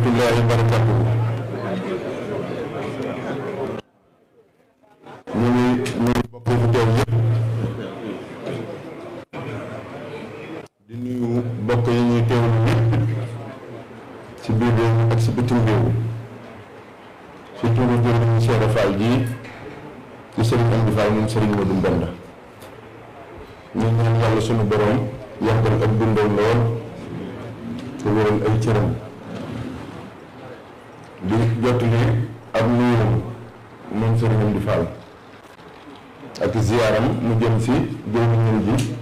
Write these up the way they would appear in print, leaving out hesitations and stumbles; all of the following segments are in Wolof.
rahmatullahi wa barakatuh. ñu ngi bokk fi teew yëpp di nuyu bokk yi ñuy teewlu yëpp ci biir réew ak ci bitim réew surtout lu jëriñu Cheikh Fall ji ci Serigne Amdi Fall moom Serigne Modou Mbenda ñu ñaan yàlla sunu borom yàggal ak dundal lool te wéral ay cëram di jottali ab nuyuam moom Serigne Amdi Fall ak ziyaaram mu jëm si jëwriñam ji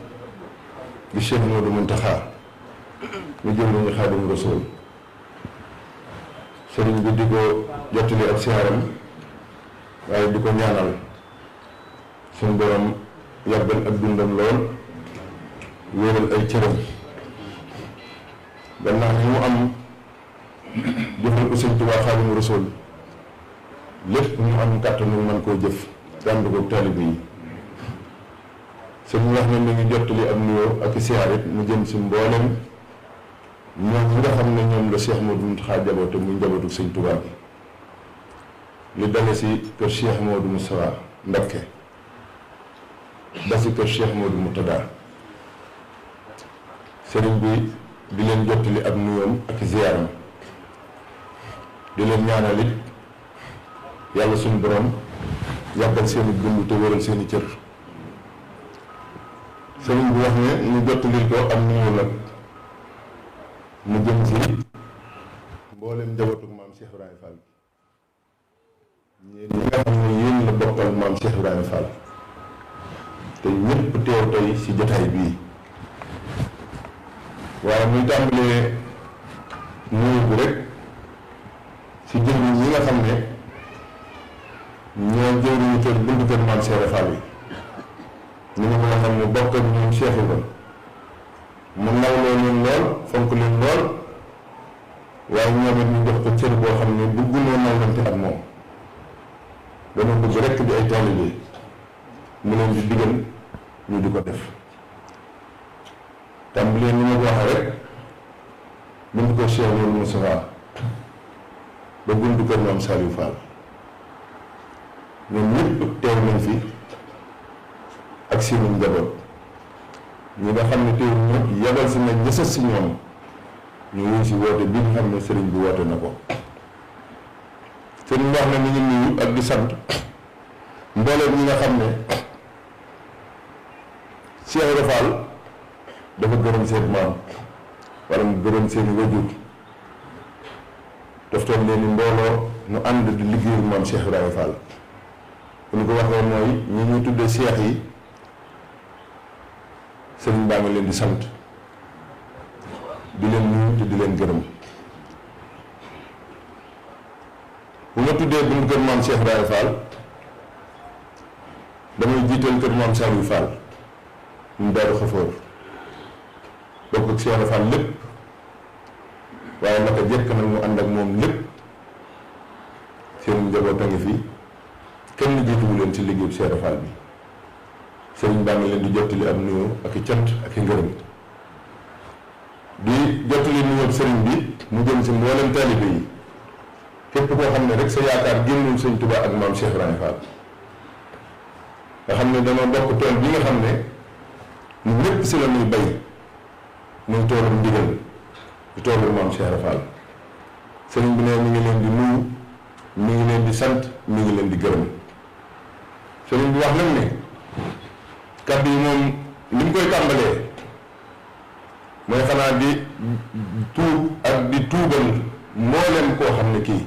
di Cheikh Modou Mountakha mu jëwriñu Xaadimu Rasuul sëriñ bi di ko jottali ak ziyaaram waaye di ko ñaanal suñu borom yàggal ak dundam lool wéeral ay cëram gannaaw mu am jëfal ko Sëriñ Tuubaa Xaadimu Rasuul lépp mu am kàttanu mën koo jëf ànd ko taalibe yi sëñ wax na mi ngi jottali am nuyoo ak siyaar it mu jëm si mboolem ñoom ñi nga xam ne ñoom la Cheikh Modou Mountakha jaboote muy njabootu Sëñ Tuubaa bi li dale si kër Cheikh Modou Moustapha Mbacké ba si kër Cheikh Modou Moutada sëriñ bi di leen jottali ab nuyoom ak ziyaaram di leen ñaanal it yàlla suñu borom yàggal seeni dund te wéral seeni cër sëriñ bi wax ne ñu jottalil ko am nuyoo nag mu jëm si mboolem njabootu maam Cheikh Ibrahima Fall ñi nga xam ne yéen la bokkal maam Cheikh Ibrahima Fall te ñëpp teew tey si jotaay bii waaye muy tàmbalee nuyu bi rek si jëm ñi nga xam ne ñoo jëwriñu kër buntu kër maam Cheikh Fall yi ñu ma ko xam ne bokk ak ñoom Cheikh Ibrahima mu nawloo leen lool fonk leen lool waaye ñoom it ñu jox ko cër boo xam ne bëggunoo nawlante ak moom dama bëgg rekk di ay taalibe mu leen di digal ñu di ko def tàmbalee ni ma ko waxee rek buntu kër Cheikh Modou Moustapha ba buntu kër maam Saliou Fall ñoom ñëpp teew nañ fi ak seeni njaboot ñi nga xam ne teew ñëpp yabal si nañ ñësës si ñoom ñu wuy si woote bi nga xam ne sëriñ bi woote na ko sëriñ wax na ni ngi nuyu ak di sant mbooleem ñi nga xam ne Cheikh Ibra Fall dafa gërëm seen maam wala mu gërëm seeni wajur daftoon leen ni mbooloo nu ànd di liggéeyu maam Cheikh Ibrahima Fall bu ñu ko waxee mooy ñi ñuy tuddee seex yi sëriñ baa ngi leen di sant di leen nuyu te di leen gërëm bu ma tuddee bu mu kër maam Cheikh Ibrahima Fall damay jiital kër maam Saliou Fall mu Daaru Xafoor bokk ak Cheikh Ibrahima Fall lépp waaye naka jekk nag mu ànd ak moom lépp seen njaboot a ngi fi kenn jiituwu leen ci liggéeyu Cheikh Ibrahima Fall bi sëriñ baa ngi leen di jottali am nuyoo ak i cant ak i ngërëm di jottali nuyoo sëriñ bi mu jëm si mboolem taalibe yi képp koo xam ne rek sa yaakaar génnul sëñ Tuubaa ak maam Cheikh Ibrahima Fall nga xam ne dana bokk tool bi nga xam ne ñu ñépp si la muy bay muy toolum ndigal di toolu maam Cheikh Ibrahima Fall sëriñ bi ne mi ngi leen di nuyu mi ngi leen di sant mi ngi leen di gërëm sëriñ bi wax nag ne kàddu yi moom li mu koy tàmbalee mooy xanaa di tuub ak di tuubal mboolem koo xam ne kii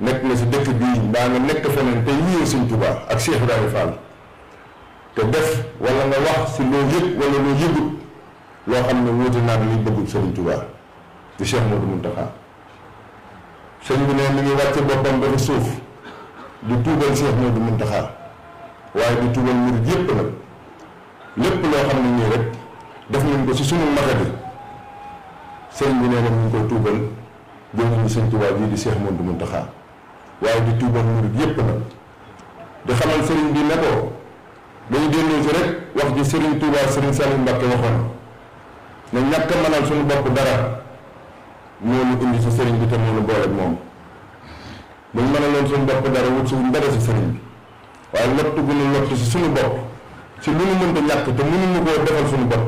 nekk na si dëkk bii mbaa nga nekk feneen te yiiw Sëñ Tuubaa ak Cheikh Ibrahima Fall te def wala nga wax si loo yëg wala loo yëgut loo xam ne wuute naa li bëggul Sëriñ Tuubaa di Cheikh Modou Mountakha sëñ bi ne mi ngi wàcce boppam ba fi suuf di tuubal Cheikh Modou Mountakha waaye di tuubal murid yépp nag lépp loo xam ne nii rek def nañ ko si sunu maxati sëñ bi nee na ñu ngi koy tuubal jëwriñu Sëñ Tuubaa bii di Cheikh Modou Mountakha waaye di tuubal murid yépp nag di xamal sëriñ bi ne ko dañu delloo si rek wax ji Sëriñ Tuubaa Sëriñ Saliou Mbacké waxoon ne ñàkk a mënal suñu bopp dara moo ñu indi si sëriñ bi te moo ñu boole ak moom buñ mën a loon suñu bopp dara wut si wuñ dara si sëriñ bi waaye lott gu ñu lott si suñu bopp si lu ñu mënta ñàkk te mënuñu koo defal suñu bopp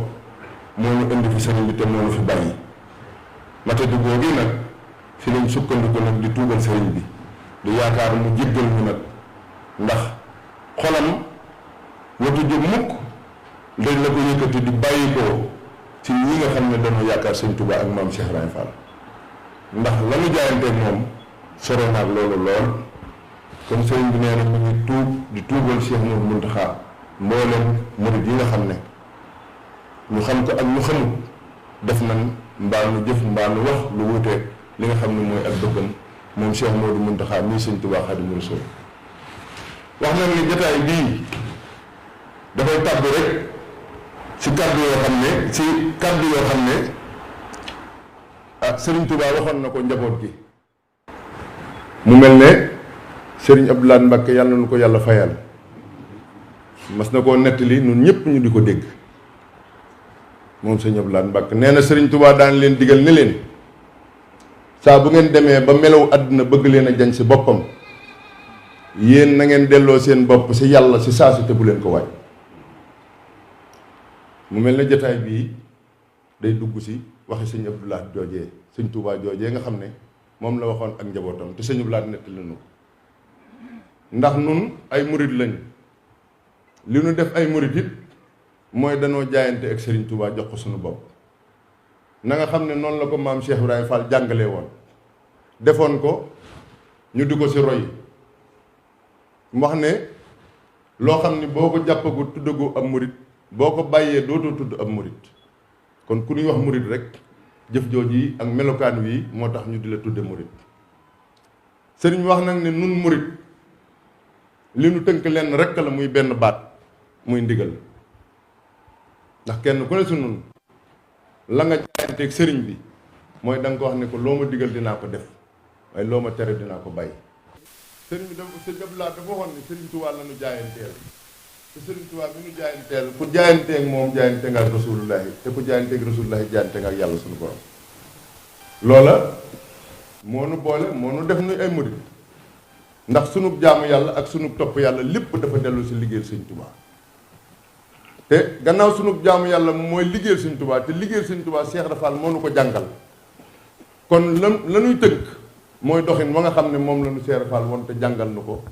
moo ñu indi fi sëriñ bi te moo ñu fi bàyyi mate du googu nag fi lañ sukkandiku nag di tuubal sëriñ bi di yaakaar mu jéggal ñu nag ndax xolam watu jóg mukk dañ la ko yëkkati di bàyyi ko ci ñi nga xam ne dañoo yaakaar sëñ Touba ak maam Cheikh Ibrahima Fall ndax la ñu jaayanteeg moom sore naag loolu lool kon sëriñ bi nee na mu ngi tuub di tuubal Cheikh Mouhamadou Mountakha mboolem murid yi nga xam ne ñu xam ko ak ñu xamut def nañ mbaa nu jëf mbaa nu wax lu wuteeg li nga xam ne mooy ak dëggam moom Cheikh Mouhamadou Mountakha mii sëñ Touba Xaadimu Rasuul wax nañ ni jotaay bii dafay tàbbi rek ci kàddu yoo xam ne ah Serigne Touba waxoon na ko njaboot gi mu mel ne Serigne Abdou Lahad Mbacké yàlla na ko yàlla fayal mas na koo nettali ñun ñëpp ñu di ko dégg moom Serigne Abdou Lahad Mbacké nee na Serigne Touba daan leen digal ne leen saa bu ngeen demee ba melaw àdduna bëgg leen a jañ si boppam yéen na ngeen delloo seen bopp si yàlla si saa si te bu leen ko waaj mu mel ne jotaay bii day dugg si waxi sëñ Abdou Lahad joojee sëñ Touba joojee nga xam ne moom la waxoon ak njabootam te sëñ Abdou Lahad nettali nañu ko ndax nun ay murit lañ li nu def ay murit it mooy danoo jaayante ak Serigne Touba jox ko suñu bopp na nga xam ne noonu la ko maam Cheikh Ibrahima Fall jàngalee woon defoon ko ñu di ko si roy mu wax ne loo xam ni boo ko jàppagu tuddagu ab murit boo ko bàyyee dootoo tudd ab murit kon ku ñuy wax murit rek jëf jooj yi ak melokaan wi moo tax ñu di la tudde murit sëriñ wax nag ne nun murit li nu tënk lenn rek la muy benn baat muy ndigal ndax kenn ku ne si nun la nga jaayanteeg sëriñ bi mooy da nga ko wax ne ko loo ma digal dinaa ko def waaye loo ma tere dinaa ko bàyyi sëriñ bi dafa sëriñ Abdou Lahad dafa waxoon ne sëriñ Tuubaa la nu jaayanteel te sëriñ Tuubaa bi nu jaayanteel ku jaayanteeg moom jaayante nga ak rasulullahi te ku jaayanteeg rasulullahi jaayante nga ak yàlla suñu borom loola moo nu boole moo nu def nuy ay murid ndax sunub jaamu yàlla ak sunub topp yàlla lépp dafa dellu si liggéeyal sëriñ Tuubaa te gannaaw sunub jaamu yàlla mooy liggéeyal sëriñ Tuubaa te liggéeyal sëriñ Tuubaa Cheikh Ibra Fall moo nu ko jàngal kon la nuy tënk mooy doxin wa nga xam ne moom la nu Cheikh Ibra Fall woon te jàngal nu ko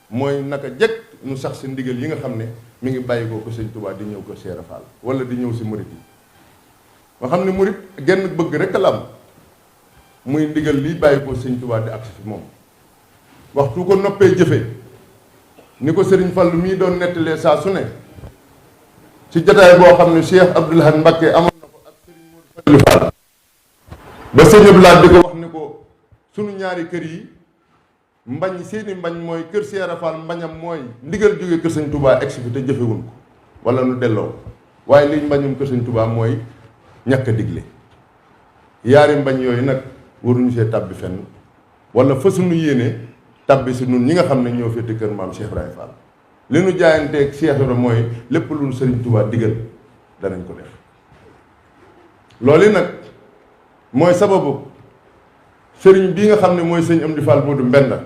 mooy naka jekk nu sax si ndigal yi nga xam ne mi ngi bàyyi ko sëñ Touba di ñëw ko Cheikh Ibra Fall wala di ñëw si murit yi nga xam ne murit genn bëgg rek la am muy ndigal liy bàyyi ko sëñ Touba di agsi fi moom waxtu ko noppee jëfe ni ko sëriñ Fall mii doon nettalee saa su ne ci jotaay boo xam ne Cheikh Abdou Lahad Mbacké amoon na ko ak sëriñ Modou Fadilou Fall ba sëñ Abdou Lahad di ko wax ni ko sunu ñaari kër yi mbañ seeni mbañ mooy kër Cheikh Ibra Fall mbañam mooy ndigal jóge kër sëñ Touba egsi fi te jëfewuñ ko wala nu delloo waaye liñ mbañum kër sëñ Touba mooy ñàkk a digle yaari mbañ yooyu nag waruñu see tàbbi fenn wala fa suñu yéene tàbbi si nun ñi nga xam ne ñoo féete kër maam Cheikh Ibrahima Fall li nu jaayanteeg Cheikh Ibra mooy lépp lu nu sëriñ Touba digal danañ ko def loolu nag mooy sababu sëriñ bii nga xam ne mooy sëñ Amdi Fall Modou Mbenda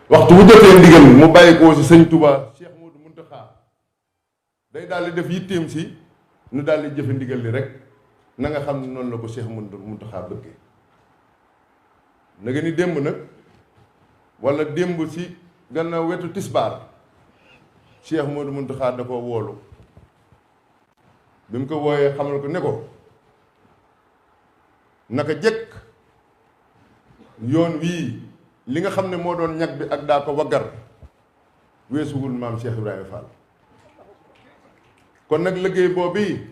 waxtu bu jotee ndigal mu bàyyi ko si sëñ Touba Cheikh Modou Mountakha day daal di def yitteem si nu daal di jëfe ndigal li rek na nga xam ne noonu la ko Cheikh Modou Mountakha bëggee na nga ni démb nag wala démb si gannaaw wetu tisbaar Cheikh Modou Mountakha da ko woolu bi mu ko wooyee xamal ko ne ko naka jëkk yoon wii li nga xam ne moo doon ñag bi ak daa ko waggar weesuwul maam Cheikh Ibrahima Fall kon nag liggéey boobu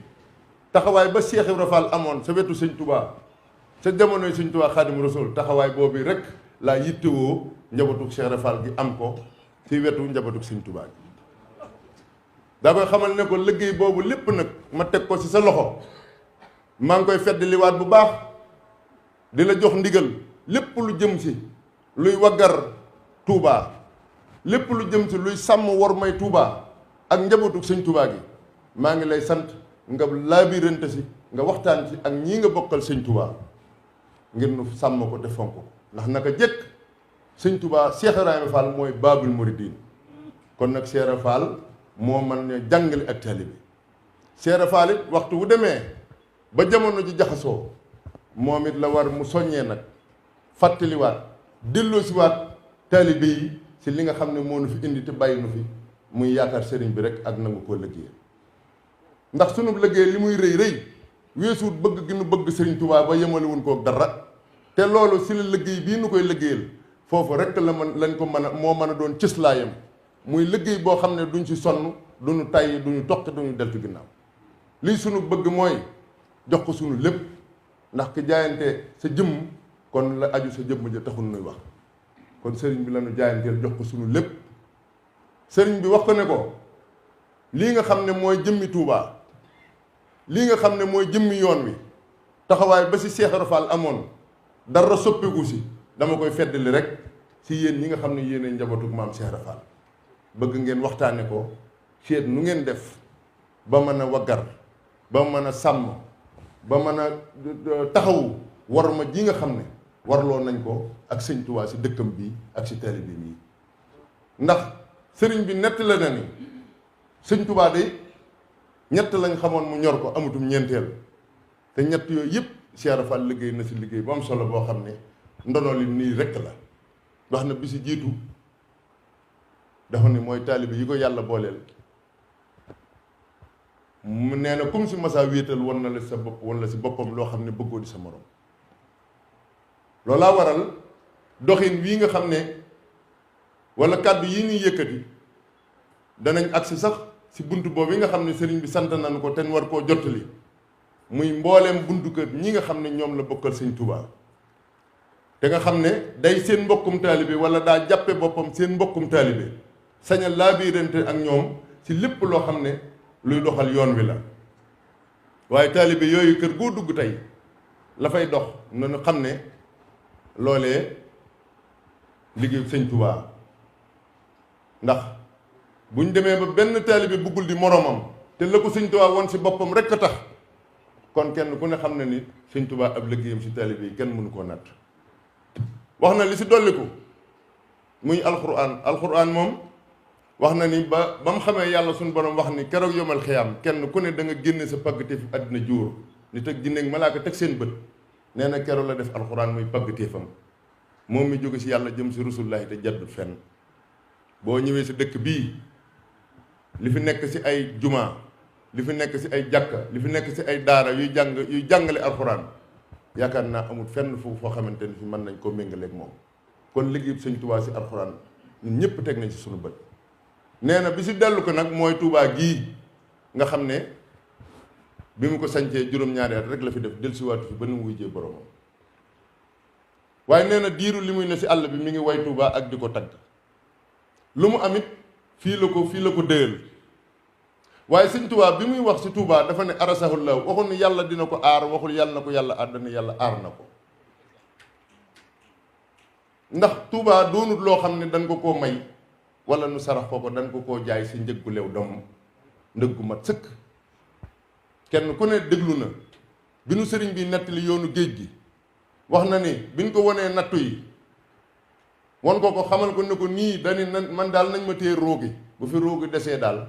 taxawaay ba Cheikh Ibrahima Fall amoon sa wetu sëñ Touba sa jamonoy sëñ Touba Xaadimu Rasuul taxawaay boobu rek laa yittewoo njabootu Cheikh Ibrahima Fall gi am ko ci wetu njabootu sëñ Touba gi daa koy xamal ne ko liggéey boobu lépp nag ma teg ko ci sa loxo maa ngi koy fedd liwaat bu baax di la jox ndigal lépp lu jëm si luy waggar Touba lépp lu jëm si luy sàmm war may Touba ak njabootu sëñ Touba gi maa ngi lay sant nga laabirante si nga waxtaan ci ak ñii nga bokkal sëñ Touba ngir nu sàmm ko te fonk ko ndax naka jëkk sëñ Tuubaa Cheikh Ibrahima Fall mooy baabul muridin kon nag Cheikh Ibra Fall moo man ne jàngale ak taalibe Cheikh Ibra Fall it waxtu wu demee ba jamono ji jaxasoo moom it la war mu soññee nag fàttaliwaat delloosiwaat taalibe yi ci li nga xam ne moo nu fi indi te bàyyi nu fi muy yaakaar sëriñ bi rek ak nangu koo liggéey ndax sunu liggéey li muy rëy rëy weesuut bëgg gi nu bëgg sëriñ Tuubaa ba yemale wuñ ko dara te loolu ci la liggéey bii nu koy liggéeyal foofu rek la man lañ ko mën a moo mën a doon cëslaayam muy liggéey boo xam ne duñ ci sonn duñu tàyyi duñu toqi duñu deltu ginnaaw lii sunu bëgg mooy jox ko sunu lépp ndax ki jaayante sa jëmm kon la aju sa jëmm ja taxul nuy wax kon sëriñ bi lañu jaayanteel jox ko sunu lépp sëriñ bi wax ko ne ko lii nga xam ne mooy jëmmi Tuubaa lii nga xam ne mooy jëmmi yoon wi taxawaay ba si Cheikh Ibra Fall amoon dara soppeeku si dama koy feddali rek si yéen ñi nga xam ne yéenay njabootu maam Cheikh Ibra Fall bëgg ngeen waxtaane ko seet nu ngeen def ba mën a waggar ba mën a sàmm ba mën a taxawu war ma ji nga xam ne warloo nañ ko ak sëñ Tuubaa si dëkkam bii ak si taalibe bi ndax sëriñ bi nett la na ni sëñ Tuubaa de ñett lañ xamoon mu ñor ko amutum ñeenteel te ñett yooyu yëpp Cheikh Ibra Fall liggéey na si liggéey bu am solo boo xam ne ndono li nii rekk la wax na bi si jiitu dafa ne mooy taalibe yi ko yàlla booleel mu nee na comme si masaa wéetal wan na la sa bopp wan la si boppam loo xam ne bëggoo di sa morom loolaa waral doxin wii nga xam ne walla kàddu yi ñuy yëkkati danañ agsi sax si buntu boobu yi nga xam ne sëriñ bi sant nañu ko te war koo jottali muy mbooleem buntu kër ñi nga xam ne ñoom la bokkal sëñ Tuubaa te nga xam ne day seen mbokkum taalibe walla daa jàppe boppam seen mbokkum taalibe sañal laa biirante ak ñoom ci lépp loo xam ne luy doxal yoon wi la waaye taalibe yooyu kër goo dugg tey la fay dox nañu xam ne loolee liggéeyu sëñ Tuubaa ndax buñ demee ba benn taalibe buggul di moromam te la ko sëñ Tuubaa woon si boppam rek a tax kon kenn ku ne xam ne ni sëñ Tuubaa ab liggéeyam si taalibe yi kenn mënu koo natt wax na li si dolliku muy alxuraan moom wax na ni ba mu xamee yàlla suñu borom wax ni keroog yomal xiyaam kenn ku ne da nga génne sa pàggatéef àddina juur nit ak jinne ak malaaka teg seen bët nee na keroog la def alxuraan muy pàggatéefam moom mi jóge si yàlla jëm si rasulullaahi te jaddul fenn boo ñëwee si dëkk bii li fi nekk si ay jumaa li fi nekk si ay jàkka li fi nekk si ay daara yuy jàngale alxuraan yaakaar naa amul fenn foofu foo xamante ni fi mën nañ koo méngaleeg moom kon liggéey sëñ Tuubaa si alxuraan ñun ñëpp teg nañ si suñu bët nee na bi si dellu ko nag mooy Tuubaa gii nga xam ne bi mu ko sañcee juróom-ñaari at rek la fi def dellusiwaatu fi ba nu mu wujjee boromam waaye nee na diiru li muy ne si àll bi mi ngi way Tuubaa ak di ko tagg lu mu amit fii la ko dëyal waaye sëñ Tuubaa bi muy wax si Tuubaa dafa ne arasahullah waxul ni yàlla dina ko aar waxul yàlla na ko yàlla aar dana yàlla aar na ko ndax Tuubaa doonut loo xam ne dañ ko koo may wala nu sarax ko dañ ko koo jaay si njëggu lew dom ndëggu mat sëkk kenn ku ne déglu na bi nu sëriñ bi nettali yoonu géej gi wax na ni biñ ko wonee nattu yi won ko xamal ko ne ko nii dani man daal nañ ma téye roogi bu fi roogi desee daal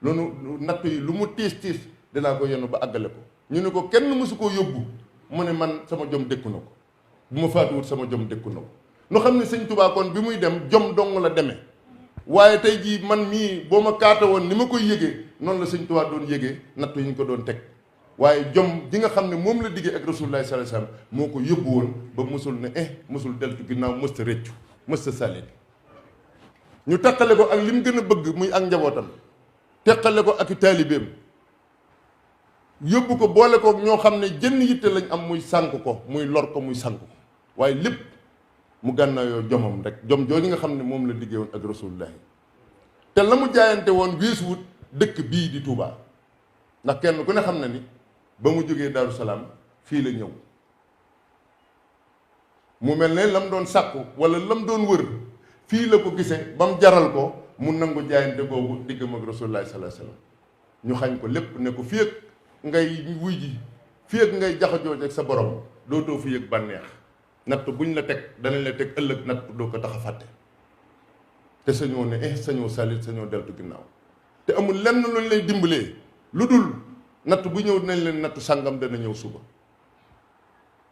loolu nattu yi lu mu tiis dinaa ko yenu ba àggale ko ñu ne ko kenn mësu koo yóbbu mu ne man sama jom dékku na ko bu ma faatuwut sama jom dékku na ko nu xam ne sëñ Tuubaa kon bi muy dem jom dong la demee waaye tey jii man mii boo ma kaata woon ni ma koy yëgee noonu la sëñ Tuubaa doon yëgee nattu yi ñu ko doon teg waaye jom ji nga xam ne moom la diggee ak Rasulullah sallallahu alayhi wasallam moo ko yóbbu woon ba mësul ne mësul deltu ginnaaw mësta réccu mësta salit ñu teqale ko ak li mu gën a bëgg muy ak njabootam teqale ko ak taalibeem yóbbu ko boole ko ñoo xam ne jënn yitte lañ am muy sànk ko muy lor ko muy sànk ko waaye lépp mu gànnaayoo jomam rek jom jooju nga xam ne moom la diggee woon ak Rasulullah te la mu jaayante woon weesuwut dëkk bii di Touba ndax kenn ku ne xam na ni ba mu jógee Daaru Salaam fii la ñëw mu mel ne lam doon sàkku wala lam doon wër fii la ko gisee ba mu jaral ko mu nangu jaayante boobu diggam ak Rasulullah sallallahu alayhi wasallam ñu xañ ko lépp ne ko fii ak ngay wuy ji fii ak ngay jaxajoo ak sa borom dootoo fi yëg bànneex natt buñ la teg danañ la teg ëllëg natt doo ko tax a fàtte te sañoo ne sañoo salit sañoo deltu ginnaaw te amul lenn luñ lay dimbalee lu dul natt bu ñëw dinañ leen nattu sàngam dana ñëw suba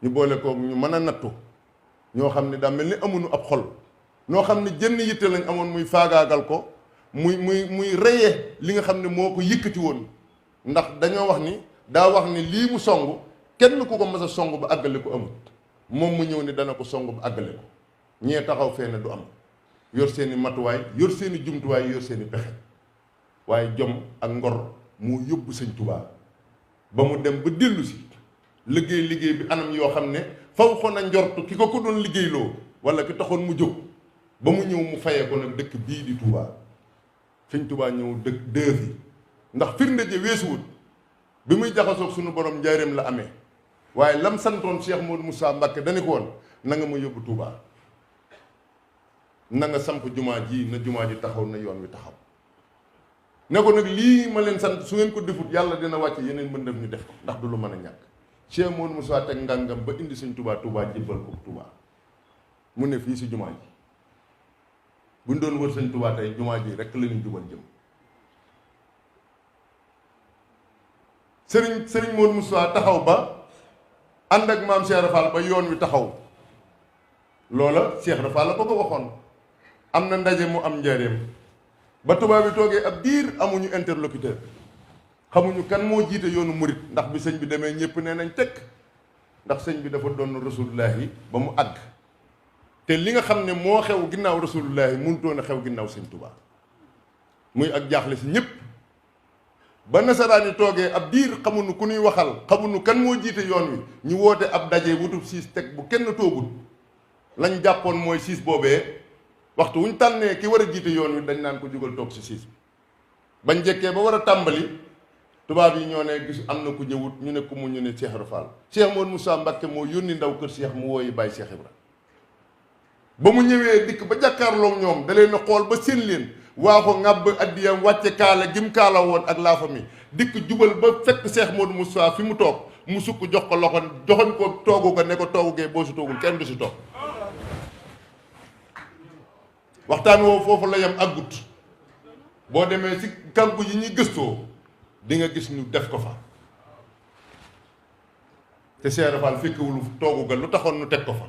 ñu boole koog ñu mën a nattu ñoo xam ne daa mel ni amuñu ab xol ñoo xam ne jënn yitte lañ amoon muy faagaagal ko muy reye li nga xam ne moo ko yëkkati woon ndax dañoo wax ni daa wax ni lii mu song kenn ku ko mas a song ba àggale ko amut moom mu ñëw ni dana ko song ba àggale ko ñee taxaw fee ne du am yor seeni matuwaay yor seeni jumtuwaay yor seeni pexe waaye jom ak ngor moo yóbbu sëñ Tuubaa ba mu dem ba dellu si liggéey bi anam yoo xam ne faw xon a njortu ki ko doon liggéeyloo wala ki taxoon mu jóg ba mu ñëw mu fayee ko nag dëkk bii di Touba sëñ Touba ñëw dëkk dëfi ndax firnde je weesuwut bi muy jaxasoog suñu borom njaareem la amee waaye lam santoon Cheikh Modou Moussa Mbacké dani ko woon na nga ma yóbbu Touba na nga samp jumaa ji na jumaa ji taxaw na yoon wi taxaw ne ko nag lii ma leen sant su ngeen ko defut yàlla dina wàcce yeneen mbëndam ñu def ko ndax du lu mën a ñàkk Cheikh Modou Moussa teg ngàngam ba indi sëñ Touba jébbal ko Touba mu ne fii si jumaa ji buñ doon wër sëñ Touba tey jumaa ji rek la ñu jubal jëm sëriñ Modou Moussa taxaw ba ànd ak maam Cheikh Rafal ba yoon wi taxaw loola Cheikh Rafal la ko waxoon am na ndaje mu am njaareem ba tubaab bi toogee ab diir amuñu interlocuteur xamuñu kan moo jiite yoonu murit ndax bi sëñ bi demee ñëpp nee nañ tekk ndax sëñ bi dafa doon rasulullahi ba mu àgg te li nga xam ne moo xew ginnaaw rasulullahi mënutoon a xew ginnaaw sëñ Tuubaa muy ak jaaxle si ñëpp ba nasaraan yi toogee ab diir xamuñu ku ñuy waxal xamuñu kan moo jiite yoon wi ñu woote ab daje wutub siis teg bu kenn toogul lañ jàppoon mooy siis boobee waxtu wuñ tànnee ki war a jiite yoon wi dañ naan ko jógal toog si siis bi bañ njëkkee ba war a tàmbali tubaab yi ñoo ne gis am na ku ñëwut ñu ne ku mu ñu ne Cheikh Ibra Fall Cheikh Modou Moussa Mbacké moo yónni ndaw kër Cheikh mu wooyi bàyyi Cheikh Ibra ba mu ñëwee dikk ba jàkkaarloog ñoom da leen a xool ba seen leen waa ko ŋàbb addiyam wàcce kaala gim kaala woon ak laafa mi dikk jubal ba fekk Cheikh Modou Moussa fi mu toog mu sukk jox ko loxo joxoñ ko toogu ga ne ko toogu gee boo si toogul kenn du si toog waxtaan woo foofu la yam aggut boo demee si kàggu yi ñuy gëstoo di nga gis ñu def ko fa te Cheikh Rafal fekkewul toogu ga lu taxoon nu teg ko fa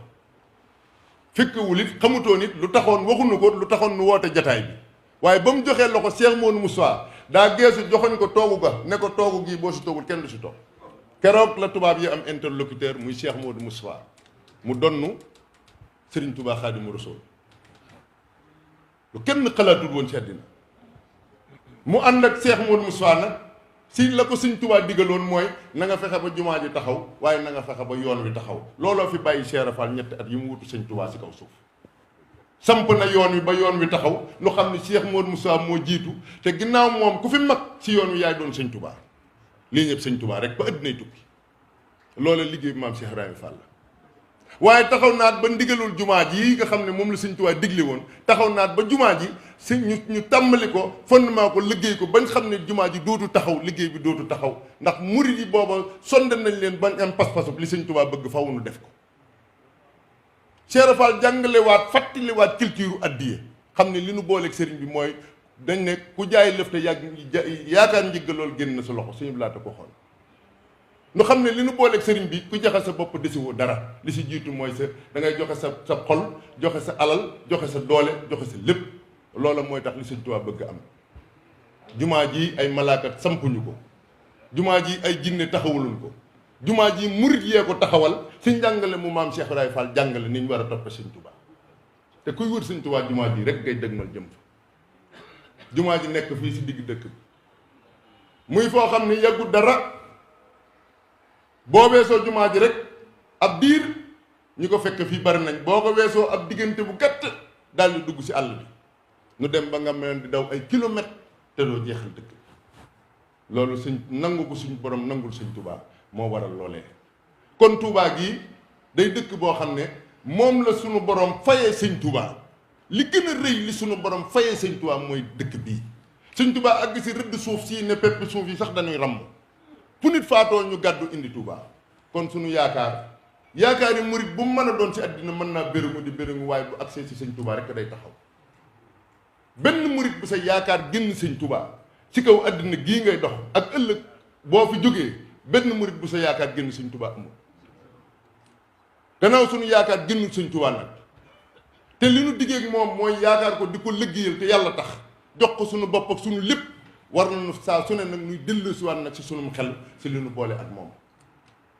fekkewul it xamutoon it lu taxoon waxuñu ko lu taxoon nu woote jataay bi waaye ba mu joxee loxo Cheikh Modou Moussa daa geesu joxoñ ko toogu ga ne ko toogu gii boo si toogul kenn du si toog keroog la tubaab yi am interlocuteur muy Cheikh Modou Moussa mu donnu Serigne Touba Khadimou Rassoul lu kenn xalaatul woon ci àddina mu ànd ak Cheikh Modou Moussa nag si la ko Sëñ Touba digaloon mooy na nga fexe ba jumaa ji taxaw waaye na nga fexe ba yoon wi taxaw looloo fi bàyyi Cheikh Rafal ñetti at yi mu wutu Sëñ Touba si kaw suuf samp na yoon wi ba yoon wi taxaw lu xam ne Cheikh Modou Moussa moo jiitu te ginnaaw moom ku fi mag si yoon wi yaay doon Sëñ Touba lii ñëpp Sëñ Touba rek ba addinay tukki loola liggéey bi maam Cheikh Ibrahima Fall la waaye taxaw naat ba ndigalul jumaa ji nga xam ne moom la Sëñ Tuubaa digle woon taxaw naat ba jumaa ji si ñu tàmbali ko fondement ko liggéey ko bañ xam ne jumaa ji dootu taxaw liggéey bi dootu taxaw ndax murid yi booba sonde nañ leen bañ am pas-pasu li Sëñ Tuubaa bëgg faw nu def ko Cheikh Rafal jàngalewaat fàttaliwaat culture addiye xam ne li nu booleeg sëriñ bi mooy dañ ne ku jaay lëf te yaakaar njëgga loolu génn na sa loxo suñu laata ko xool nu xam ne li nu booleeg sëriñ bi ku joxe sa bopp desiwoo dara li si jiitu mooy sa da ngay joxe sa xol joxe sa alal joxe sa doole joxe sa lépp loola mooy tax li Sëñ Tuubaa bëgg am jumaa ji ay malaakat sampuñu ko jumaa ji ay jinne taxawuluñ ko jumaa ji murit yee ko taxawal si njàngale mu maam Cheikh Ibrahima Fall jàngale ni ñu war a toppe Sëñ Tuubaa te kuy wër Sëñ Tuubaa jumaa ji rek ngay dëgmal jëm fa jumaa ji nekk fii si digg dëkk bi muy foo xam ne yàggu dara boo weesoo jumaa ji rek ab diir ñi ko fekk fii bari nañ boo ko weesoo ab diggante bu gàtt daal di dugg si àll bi nu dem ba nga mel di daw ay kilomètres te doo jeexal dëkk loolu suñ nangu bu suñ borom nangul Sëñ Tuubaa moo waral loolee kon Tuubaa gii day dëkk boo xam ne moom la suñu borom fayee Sëñ Tuubaa li gën a rëy li suñu borom fayee Sëñ Tuubaa mooy dëkk bii Sëñ Tuubaa àgg si rëdd suuf sii ne pepp suuf yi sax dañuy ramm fu nit faatoo ñu gàddu indi Touba kon sunu yaakaar yi murit bu mu mën a doon ci àddina mën naa béréngu di béréngu waaye bu agsee ci sëñ Touba rek day taxaw benn murit bu sa yaakaar génn sëñ Touba ci kaw àddina gii ngay dox ak ëllëg boo fi jógee benn murit bu sa yaakaar génn sëñ Touba amul gannaaw sunu yaakaar génnul sëñ Touba nag te li nu diggee ak moom mooy yaakaar ko di ko liggéeyal te yàlla tax jox ko sunu bopp ak sunu lépp war nañu saa su ne nag ñuy dellusiwaat nag ci sunum xel ci li nu boole ak moom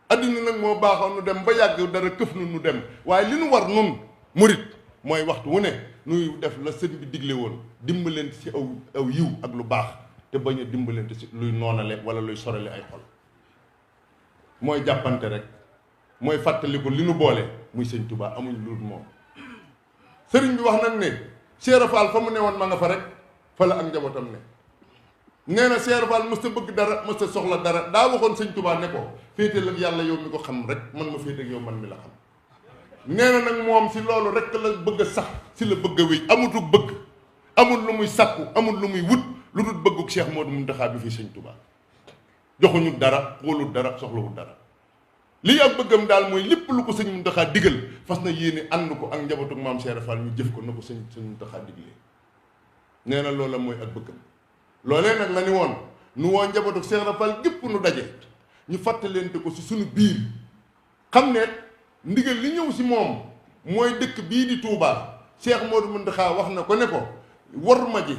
addina nag moo baaxoon nu dem ba yàgg dara këf nu dem waaye li nu war nun murit mooy waxtu wu ne nuy def la sëñ bi digle woon dimbalante ci aw yiw ak lu baax te bañ a dimbalante ci luy noonale wala luy sorale ay xol mooy jàppante rek mooy fàttaliku li nu boole muy sëñ Touba amuñ lu moom sëriñ bi wax nag ne Cheikh Fall fa mu ne woon ma nga fa rek fa la ak njabootam ne nee na Cheikh Fall mës ta bëgg dara mës ta soxla dara daa waxoon sëñ Touba ne ko féetal ak yàlla yow mi ko xam rek man ma féete ak yow man mi la xam nee na nag moom si loolu rek la bëgg a sax si la bëgg a wéy amutu bëgg amul lu muy sàkku amul lu muy wut lu dul bëgguk Cheikh Modou Mountakha bi fii sëñ Touba joxuñu dara xoolul dara soxlawul dara lii ak bëggam daal mooy lépp lu ko sëñ Mountakha digal fas na yéene ànd ko ak njabootu maam Cheikh Fall ñu jëf ko na ko sëñ Mountakha diglee nee na loola mooy ak bëggam loolee nag la ni woon nu woo njabootu Cheikh Fall gépp nu daje ñu fàttalente ko si suñu biir xam ne ndigal li ñëw si moom mooy dëkk bii di Touba Cheikh Modou Mountakha wax na ko ne ko worma ji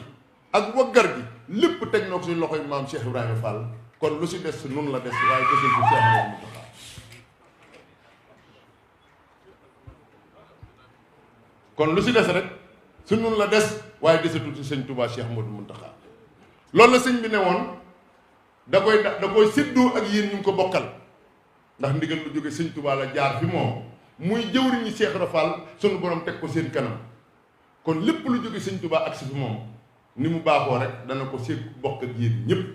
ak waggar gi lépp teg na ko si loxoy maam Cheikh Ibrahima Fall kon lu si des nun la des waaye desul si Cheikh Modou Mountakha kon lu si des rek su nun la des waaye desatul si sëñ Touba Cheikh Modou Mountakha loolu la sëñ bi ne woon da koy séddoo ak yéen ñu ngi ko bokkal ndax ndigal lu jóge sëñ Touba la jaar fi moom muy jëwriñu Cheikh Ibra Fall sunu borom teg ko seen kanam kon lépp lu jóge sëñ Touba ak si fi moom ni mu baaxoo rek dana ko sédd bokk ak yéen ñëpp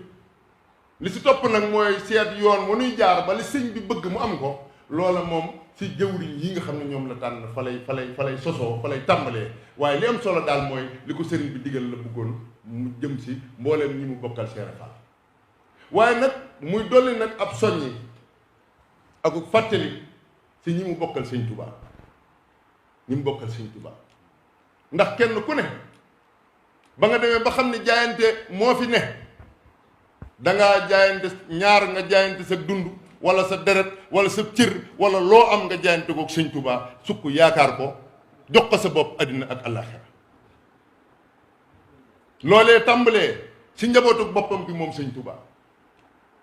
li si topp nag mooy seet yoon wa nuy jaar ba li sëñ bi bëgg mu am ko loola moom si jëwriñ yi nga xam ne ñoom la tànn fa lay sosoo fa lay tàmbalee waaye li am solo daal mooy li ko sëriñ bi digal la bëggoon mu jëm si mbooleem ñi mu bokkal Cheikh Ibra Fall waaye nag muy dolli nag ab soññi ak fàttali si ñi mu bokkal sëñ Touba ñi mu bokkal sëñ Touba ndax kenn ku ne ba nga demee ba xam ne jaayante moo fi ne dangaa jaayante ñaar nga jaayante sa dund wala sa deret wala sa cër wala loo am nga jaayante kook sëñ Touba sukk yaakaar ko jox ko sa bopp àddina ak àllaaxira loolee tàmbalee si njabootu boppam bi moom sëñ Touba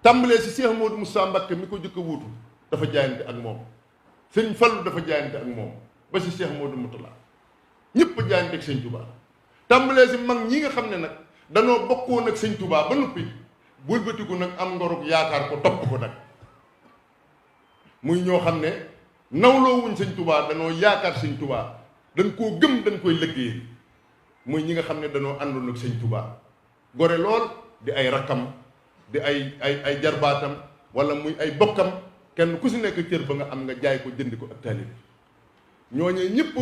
tàmbalee si Cheikh Modou Moussa Mbacké mi ko jëkk a wuutu dafa jaayante ak moom sëñ Fallu dafa jaayante ak moom ba si Cheikh Modou Moutala ñëpp jaayante ak sëñ Touba tàmbalee si mag ñi nga xam ne nag danoo bokkoon ak sëñ Touba ba noppi wëlbatiku nag am ngorug yaakaar ko topp ko nag muy ñoo xam ne nawloo wuñ sëñ Touba danoo yaakaar sëñ Touba dañ koo gëm dañ koy liggéey muy ñi nga xam ne danoo àndoon ak sëñ Touba gore lool di ay rakkam di ay jarbaatam wala muy ay bokkam kenn ku si nekk cër ba nga am nga jaay ko jëndi ko ak taalibe ñooñee ñëpp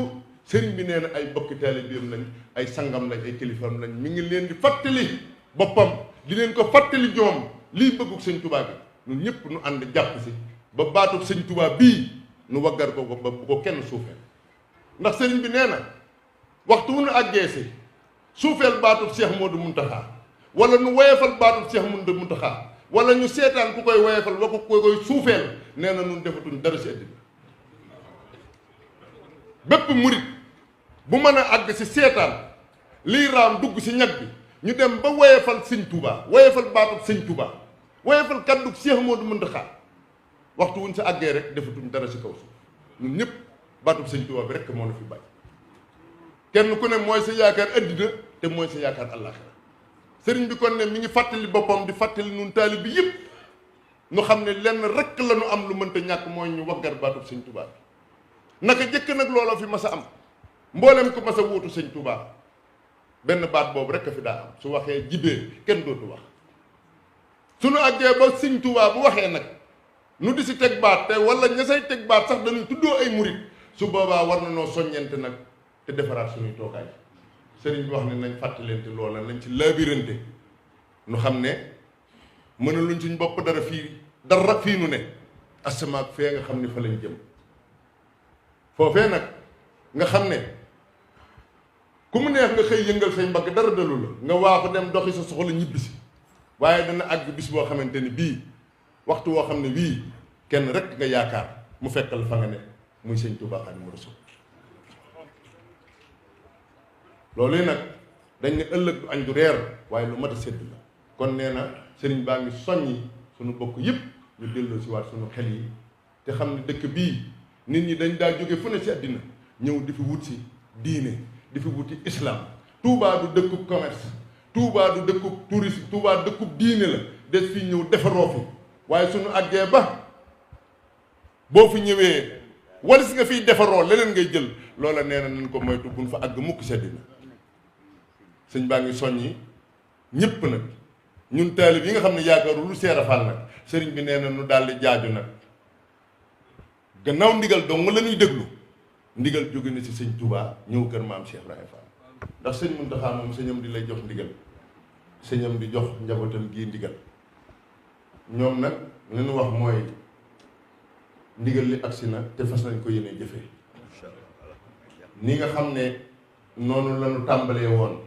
sëriñ bi nee na ay bokki taalibeem lañ ay sangam lañ ay kilifaam lañ mi ngi leen di fàttali boppam di leen ko fàttali ñoom lii bëgguk sëñ Touba bi ñun ñëpp nu ànd jàpp si ba baatub sëñ Touba bii nu waggar ko ba bu ko kenn suufeel ndax sëriñ bi nee na waxtu wu nu àggee si suufeel baatub Cheikh Modou Mountakha wala nu woyefal baatub Cheikh Modou Mountakha wala ñu seetaan ku koy woyefal wa ko koy suufeel nee na nun defatuñ dara si àddina bépp murit bu mën a àgg si seetaan lii raam dugg si ñag bi ñu dem ba woyefal sëñ Touba woyefal baatub sëñ Touba woyefal kaddu Cheikh Modou Mountakha waxtu wuñ sa àggee rek defatuñ dara si kaw suuf ñun ñëpp baatub sëñ Touba bi rek moo na fi bàyyi kenn ku ne mooy sa yaakaar àddina te mooy sa yaakaar àllaaxira sëriñ bi kon ne mi ngi fàttali boppam di fàttali nun taalib bi yëpp nu xam ne lenn rek la nu am lu mënta ñàkk mooy ñu waggar baatub sëñ Touba bi naka jëkk nag looloo fi mas a am mboolem ko mas a wuutu sëñ Touba benn baat boobu rek a fi daa am su waxee jibee kenn dootu wax suñu àggee ba sëñ Touba bu waxee nag nu di si teg baat te wala ña say teg baat sax dañuy tuddoo ay murit su boobaa war na noo soññente nag te defaraat suñuy toogaay sëriñ bi wax ne nañ fàttalente loola nañ ci laabirante nu xam ne mënaluñ suñ bopp dara fii nu ne asamaak fee nga xam ne fa lañ jëm foofee nag nga xam ne ku mu neex nga xëy yëngal say mbagg dara dalu la nga waaxu dem doxi sa soxla ñibbisi waaye dana àgg bis boo xamante ni bii waxtu woo xam ne bii kenn rek nga yaakaar mu fekkal fa nga ne muy sëñ Tuubaa Xaadimu Rasuul loolu nag dañ ne ëllëg du añ du reer waaye lu mat a sédd la kon nee na sëriñ baa ngi soññi suñu bokk yëpp ñu delloo si waat suñu xel yi te xam ne dëkk bii nit ñi dañ daa jóge fu ne si àddina ñëw di fi wut si diine di fi wuti islam Touba du dëkkub commerce Touba du dëkkub tourisme Touba dëkkub diine la des fi ñëw defaroo fi waaye suñu àggee ba boo fi ñëwee walis nga fiy defaroo leneen ngay jël loola nee na nañ ko moytu buñ fa àgg mukk seddina sëñ baa ngi soññi ñëpp nag ñun taalib yi nga xam ne yaakaaru lu seer a fal nag sëriñ bi nee na nu daal di jaaju nag gannaaw ndigal dong la ñuy déglu ndigal jóge na ci sëñ Touba ñëw kër maam Cheikh Ibrahima Fall ndax sëñ Mountakha moom sëñam di lay jox ndigal sëñam di jox njabootam gii ndigal ñoom nag li ñu wax mooy ndigal li agsi na te fas nañ ko yéene jëfee ni nga xam ne noonu la ñu tàmbalee woon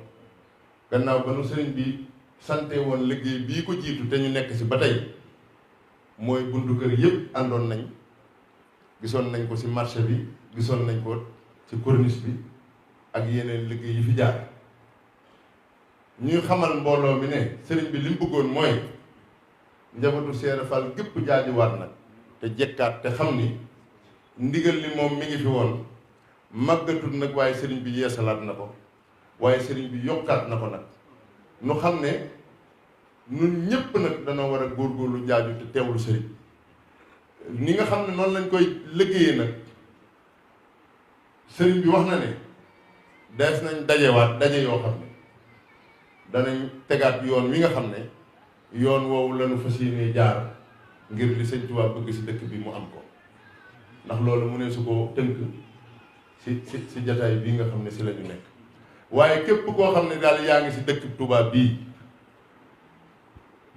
gannaaw ba nu sëriñ bi sante woon liggéey bii ko jiitu te ñu nekk ci ba tey mooy buntu kër yëpp àndoon nañ gisoon nañ ko ci marché bi gisoon nañ ko ci corniche bi ak yeneen liggéey yi fi jaar ñuy xamal mbooloo mi ne sëriñ bi li mu bëggoon mooy njabootu Cheikh Fall gépp jaajuwaat nag te jekkaat te xam ni ndigal li moom mi ngi fi woon màggatul nag waaye sëriñ bi yeesalaat na ko waaye sëriñ bi yokkaat na ko nag nu xam ne ñun ñépp nag danoo war a góorgóorlu jaaju te teewlu sëriñ ni nga xam ne noonu lañ koy liggéeyee nag sëriñ bi wax na ne dees nañ dajewaat daje yoo xam ne danañ tegaat yoon wi nga xam ne yoon woowu lañu fas yéenee jaar ngir li sëñ Tuubaa bëgg ci dëkk bi mu am ko ndax loolu mu ne su ko tënk ci jataay bii nga xam ne ci la ñu nekk waaye képp koo xam ne daal yaa ngi ci dëkk Tuubaa bii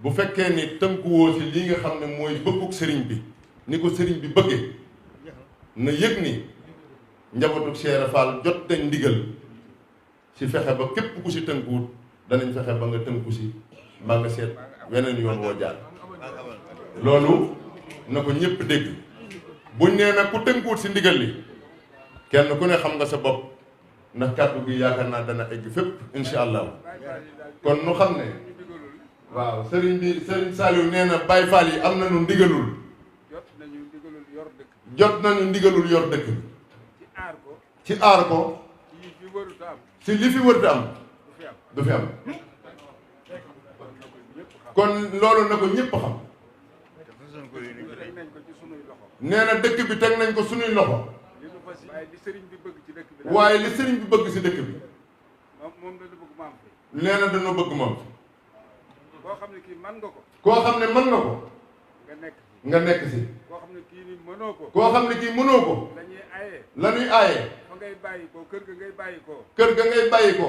bu fekkee ni tënkuwoo ci lii nga xam ne mooy bëggug sëriñ bi ni ko sëriñ bi bëggee na yëg ni njabootu Cheikh Fall jot nañ ndigal ci fexe ba képp ku ci tënkuwut danañ fexe ba nga tënku ci mbaa nga seet weneen yoon woo jaar loolu na ko ñëpp dégg buñ nee nag ku tënkuwut ci ndigal li kenn ku ne xam nga sa bopp ndax kàddu gi yaakaar naa dana egg fépp insha allah kon nu xam ne waaw sëriñ bi sëriñ Saliou nee na Baye Fall yi am nañu ndigalul jot nañu ndigalul yor dëkk bi ci aar ko ci li fi wërta am du fi am kon loolu na ko ñëpp xam nee na dëkk bi teg nañ ko sunuy loxo waaye li sëriñ bi bëgg ci dëkk bi nee na dañoo bëgg moom koo xam ne kii mën nga ko koo xam ne mën nga ko nga nekk ci koo xam ne kii ni mënoo ko koo xam ne kii mënoo ko la ñuy aaye fa ngay bàyyi ko kër ga ngay bàyyi ko kër ga ngay bàyyi ko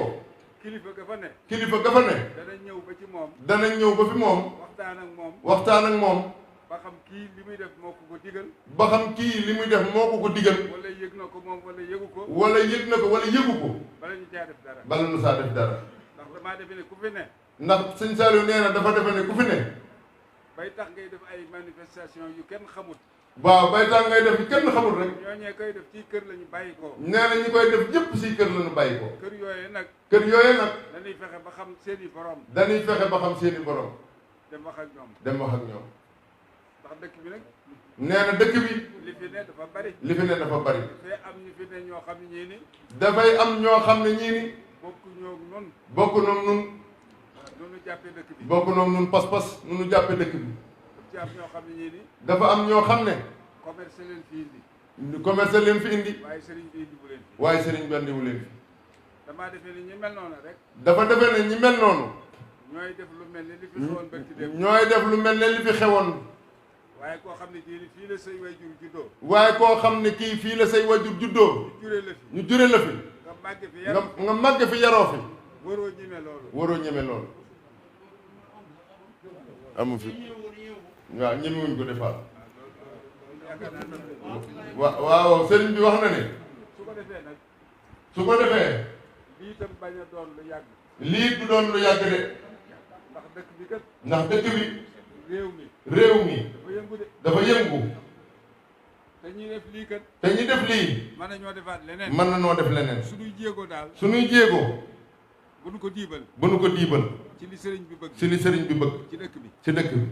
kilifa ga fa ne kilifa ga fa ne dana ñëw ba ci moom dana ñëw ba fi moom waxtaan ak moom ba xam kii li muy def moo ko ko digal ba xam kii li muy def moo ko ko digal wala yëg na ko moom wala yëgu ko wala yëg na ko wala yëgu ko bala ñu caa def dara bala nu saa def dara ndax damaa defe ne ku fi ne ndax sëñ Saliou nee na dafa defe ne ku fi ne bay tax ngay def ay manifestation yu kenn xamut waaw bay tax ngay def kenn xamul rek ñooñee koy def ci kër la ñu bàyyi ko nee na ñi koy def ñëpp si kër la ñu bàyyi ko kër yooyee nag dañuy fexe ba xam seeni borom dañuy fexe ba xam seeni borom dem wax ak ñoom ndax dëkk bi nag nee na dëkk bi li fi ne dafa bari dafay am ñu fi ne ñoo xam ne ñii ni dafay am ñoo xam ne ñii ni bokku ñoom nun bokk noom nun nu jàppee dëkk bi bokk noom nun pas-pas nu jàppee dëkk bi ci am ñoo xam ne ñii ni dafa am ñoo xam ne commerce leen fi indi commerce leen fi indi waaye sëriñ bi indi bu leen fi waaye sëriñ bi indiwu leen fi damaa defee ne ñi mel noonu rek dafa defee ne ñi mel noonu ñooy def lu mel ne li fi xewoon barki dem ñooy def lu mel ne li fi xewoon waaye koo xam ne kii ni fii la say wayjur juddoo waaye koo xam ne kii fii la say wayjur juddoo ñu jure la fi nga màgg fi yaroo fi waroo ñeme loolu amu fi waaw ñemewuñ ko defaat waaw sëriñ bi wax na ne su ko defee nag su ko defee lii itam bañ a doon lu yàgg lii du doon lu yàgg de ndax dëkk bi kat ndax dëkk bi réew mi dafa yëngu de dafa yëngu te ñi def lii kat te ñi def lii mën nañoo defaat leneen mën na noo def leneen suñuy jéego daal suñuy jéego bu nu ko diibal bu nu ko diibal ci li sëriñ bi bëgg ci li sëriñ bi bëgg ci dëkk bi ci dëkk bi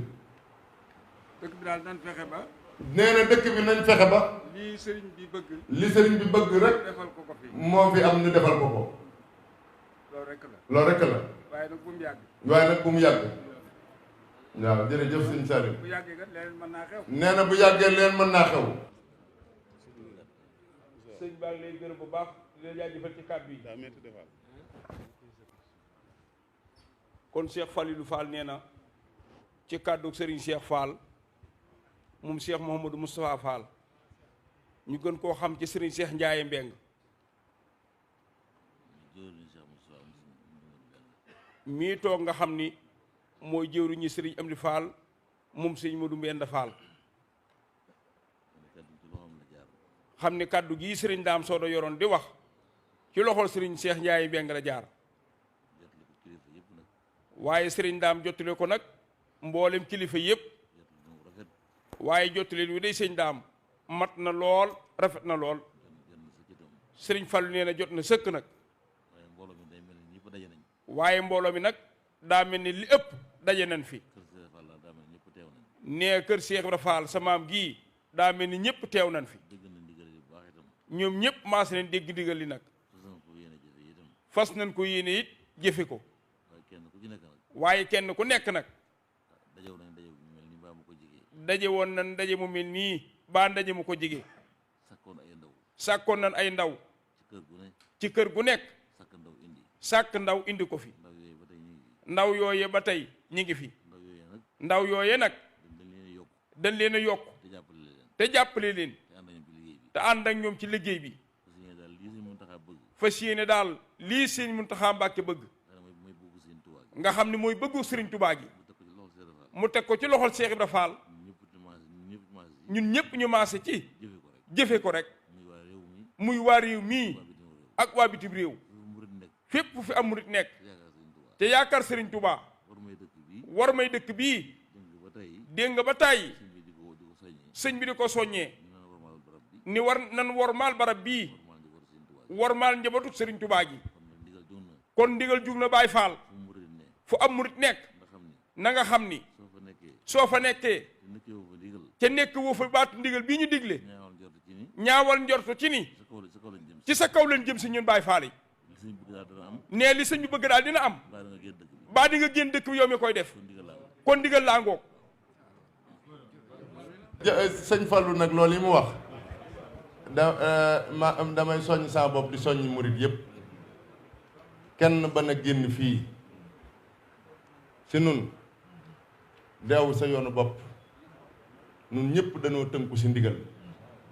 dëkk bi daal nan fexe ba nee na dëkk bi nañ fexe ba lii sëriñ bi bëgg li sëriñ bi bëgg rek defal ko ko fi moo fi am ñu defal ko ko loolu rek la loolu rek la waaye nag bu mu yàgg waaye nag bu mu yàgg waaw jërëjëf sëñ Saliou bu yàggee kat leneen mën naa xew nee na bu yàggee leen mën naa xew sëñ baa ngi lay gërëm bu baax di la jaajëfal ci kàddu yi kon Cheikh Falilou Fall nee na ci kàddu Serigne Cheikh Fall moom Cheikh Mouhamadou Moustapha Fall ñu gën koo xam ci Serigne Cheikh Ndiaye Mbeng mii toog nga xam ni mooy jëwriñu Serigne Amdi Fall moom Serigne Modou Mbenda Fall xam ni kàddu gii Serigne Daam Soodo yoroon di wax ci loxol Serigne Cheikh Ndiaye Mbeng la jaar waaye Serigne Daam jottale ko nag mboolem kilifa yëpp waaye jottale wi day sëñ Daam mat na lool rafet na lool Serigne Fallu nee na jot na sëkk nag waaye mbooloo mi nag daa mel ni li ëpp daje nañ fi nee kër Cheikh Ibra Fall sa maam gii daa mel ni ñëpp teew nañ fi ñoom ñëpp maas nañ dégg ndigal li nag fas nañ ko yéene it jëfe ko waaye kenn ku nekk nag daje woon nañ daje mu mel nii baa ndaje mu ko jige sàkkoon nañ ay ndaw ci kër gu nekk sàkk ndaw indi ko fi ndaw yooye ba tey ñi ngi fi ndaw yooye nag dañ leen a yokk te jàppale leen te ànd ak ñoom ci liggéey bi fas yéene daal lii Sëriñ Muntaxa Mbàkke bëgg nga xam ne mooy bëggu Sëriñ Tubaa gi mu teg ko ci loxol Cheikh Ibra Fall ñun ñëpp ñu maase ci jëfe ko rek muy waa réew mii ak waa bitim réew fépp fu fi am murit nekk te yaakaar Sëriñ Tubaa war may dëkk bii dégg nga ba tàyyi sëñ bi di ko soññee ni war nan wormaal barab bii wormaal njabootu Sëriñ Tubaa gi kon ndigal jug na Baay Faal fu am murit nekk na nga xam ni soo fa nekkee ca nekk woo fa baatu ndigal bii ñu digle ñaawal njortu ci ni ci sa kaw leen jëm si ñun Baay Faal yi nee li sëñ bi bëgg daal dina am baa di nga génn dëkk bi yow mi koy def kon ndigal laa ngoog sëñ Fallu nag loolu yi mu wax damay soññ saa bopp di soññ murit yépp kenn ba na génn fii si nun deewu sa yoonu bopp nun ñëpp dañoo tënku si ndigal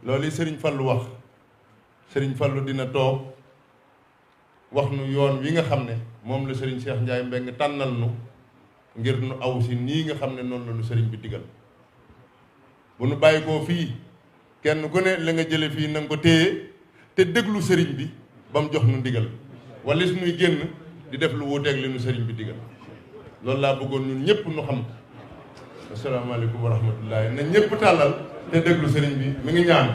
loolu yi sëriñ Fallu wax sëriñ Fallu dina toog wax nu yoon wi nga xam ne moom la sëriñ Cheikh Ndiaye Mbeng tànnal nu ngir nu aw si nii nga xam ne noonu la nu sëriñ bi digal bu nu bàyyi koo fii kenn ku ne la nga jële fii na nga ko téye te déglu sëriñ bi ba mu jox nu ndigal wala su nuy génn di def lu wuuteeg li nu sëriñ bi digal loolu laa bëggoon ñun ñëpp nu xam ko asalaamaaleykum wa rahmatullahi na ñëpp tàllal te déglu sëriñ bi mi ngi ñaan